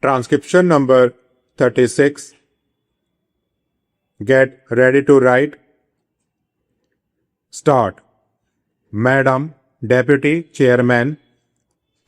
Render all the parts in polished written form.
Transcription number 36. Get ready to write. Start. Madam Deputy Chairman,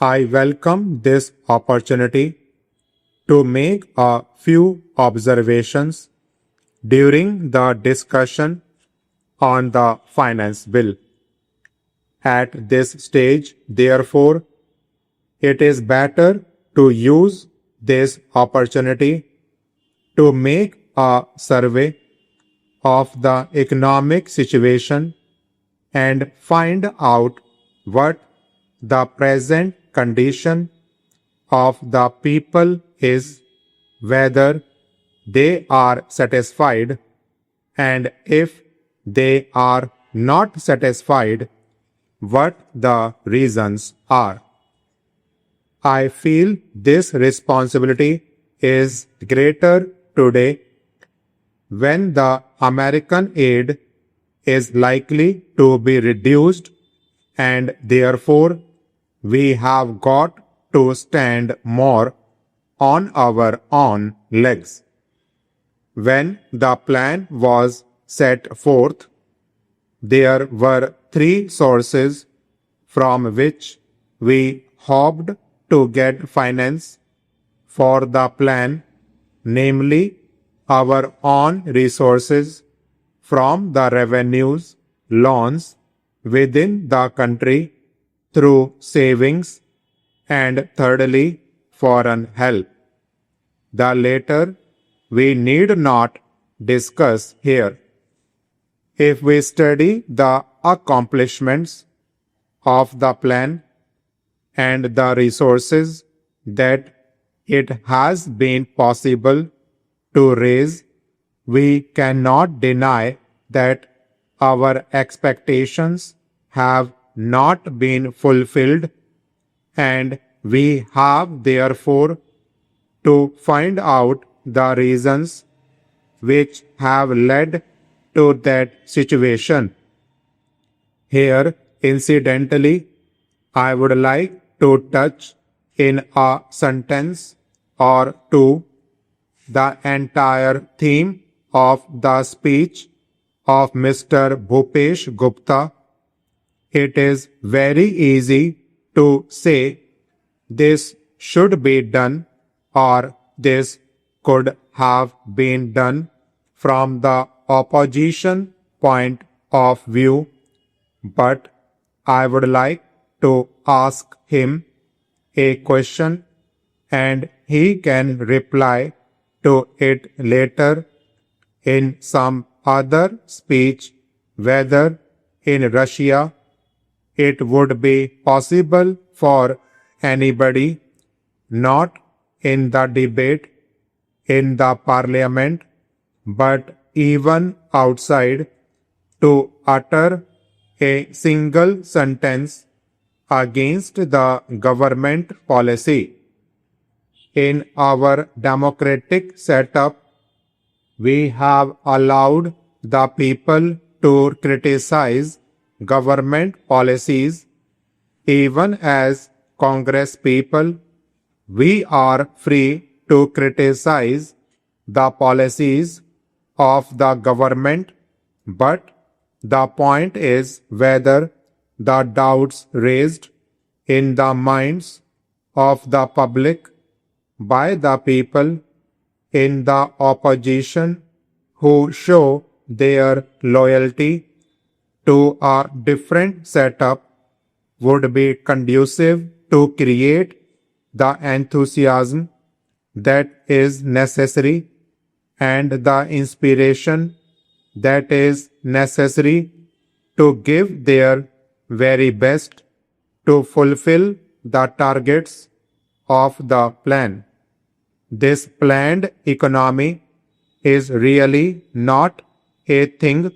I welcome this opportunity to make a few observations during the discussion on the Finance Bill. At this stage, therefore, it is better to use this opportunity to make a survey of the economic situation and find out what the present condition of the people is, whether they are satisfied, and if they are not satisfied, what the reasons are. I feel this responsibility is greater today when the American aid is likely to be reduced, and therefore we have got to stand more on our own legs. When the plan was set forth, there were three sources from which we hoped to get finance for the plan, namely our own resources from the revenues, loans within the country through savings, and thirdly, foreign help. The latter we need not discuss here. If we study the accomplishments of the plan and the resources that it has been possible to raise, we cannot deny that our expectations have not been fulfilled, and we have therefore to find out the reasons which have led to that situation. Here, incidentally, I would like to touch in a sentence or two the entire theme of the speech of Mr. Bhupesh Gupta. It is very easy to say this should be done or this could have been done from the opposition point of view, but I would like to ask him a question and he can reply to it later in some other speech, whether in Russia it would be possible for anybody, not in the debate in the parliament, but even outside, to utter a single sentence against the government policy. In our democratic setup, we have allowed the people to criticize government policies. Even as Congress people, we are free to criticize the policies of the government, but the point is whether the doubts raised in the minds of the public by the people in the opposition who show their loyalty to a different setup would be conducive to create the enthusiasm that is necessary and the inspiration that is necessary to give their very best to fulfill the targets of the plan. This planned economy is really not a thing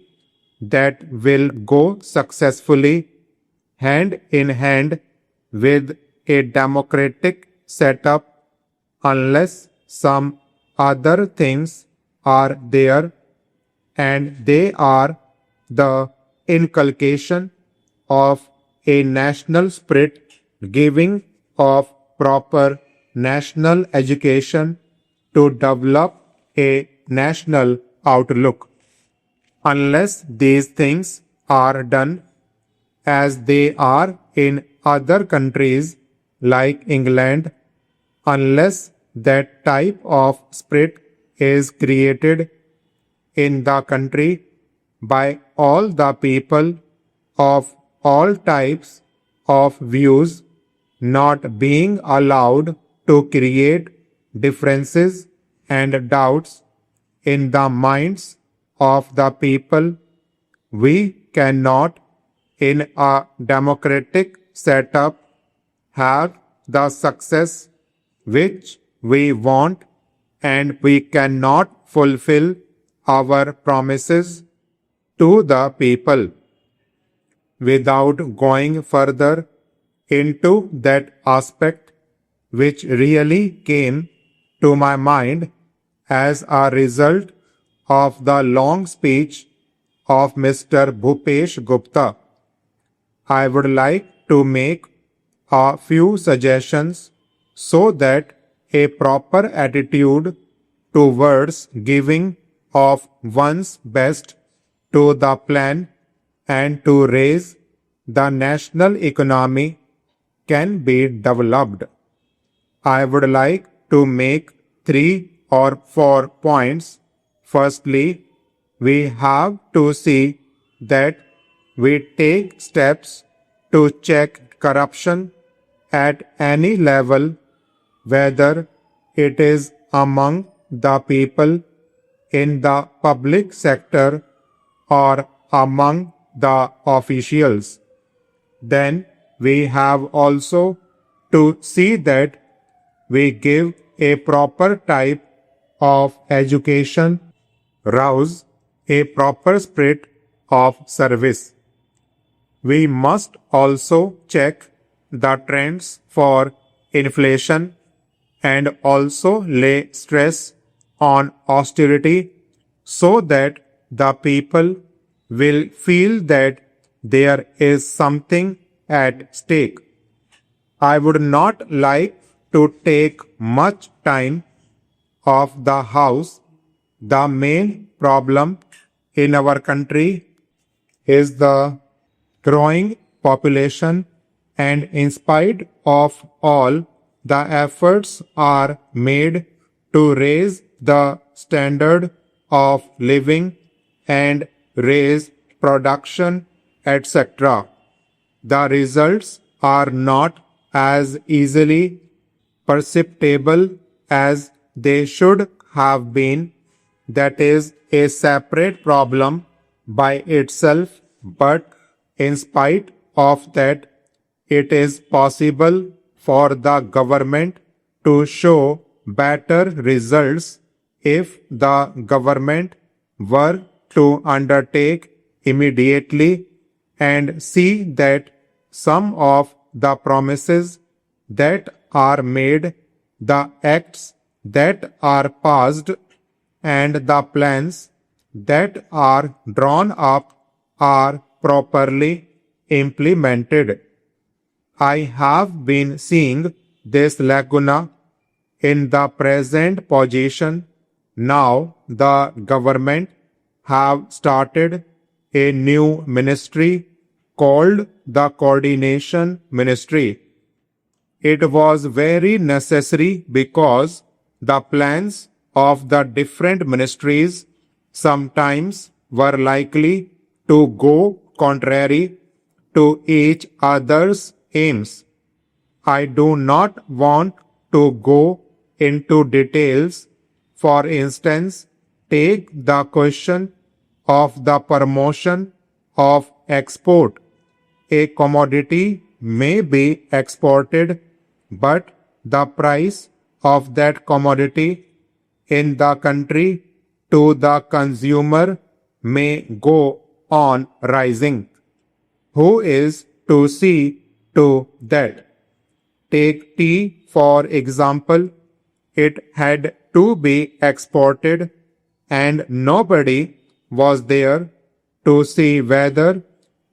that will go successfully hand in hand with a democratic setup unless some other things are there, and they are the inculcation of a national spirit, giving of proper national education to develop a national outlook. Unless these things are done as they are in other countries like England, unless that type of spirit is created in the country by all the people of all types of views, not being allowed to create differences and doubts in the minds of the people, we cannot, in a democratic setup, have the success which we want, and we cannot fulfill our promises to the people. Without going further into that aspect which really came to my mind as a result of the long speech of Mr. Bhupesh Gupta, I would like to make a few suggestions so that a proper attitude towards giving of one's best to the plan and to raise the national economy can be developed. I would like to make 3 or 4 points. Firstly, we have to see that we take steps to check corruption at any level, whether it is among the people in the public sector or among the officials. Then we have also to see that we give a proper type of education, rouse a proper spirit of service. We must also check the trends for inflation and also lay stress on austerity so that the people will feel that there is something at stake. I would not like to take much time of the house. The main problem in our country is the growing population, and in spite of all the efforts are made to raise the standard of living and raise production, etc., the results are not as easily perceptible as they should have been. That is a separate problem by itself, but in spite of that, it is possible for the government to show better results if the government were to undertake immediately and see that some of the promises that are made, the acts that are passed, and the plans that are drawn up are properly implemented. I have been seeing this lacuna in the present position. Now the government have started a new ministry called the Coordination Ministry. It was very necessary because the plans of the different ministries sometimes were likely to go contrary to each other's aims. I do not want to go into details. For instance, take the question of the promotion of export. A commodity may be exported, but the price of that commodity in the country to the consumer may go on rising. Who is to see to that? Take tea for example. It had to be exported, and nobody was there to see whether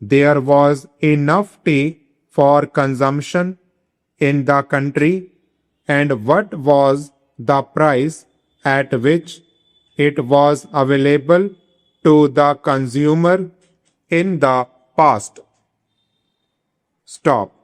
there was enough tea for consumption in the country, And what was the price at which it was available to the consumer in the past? Stop.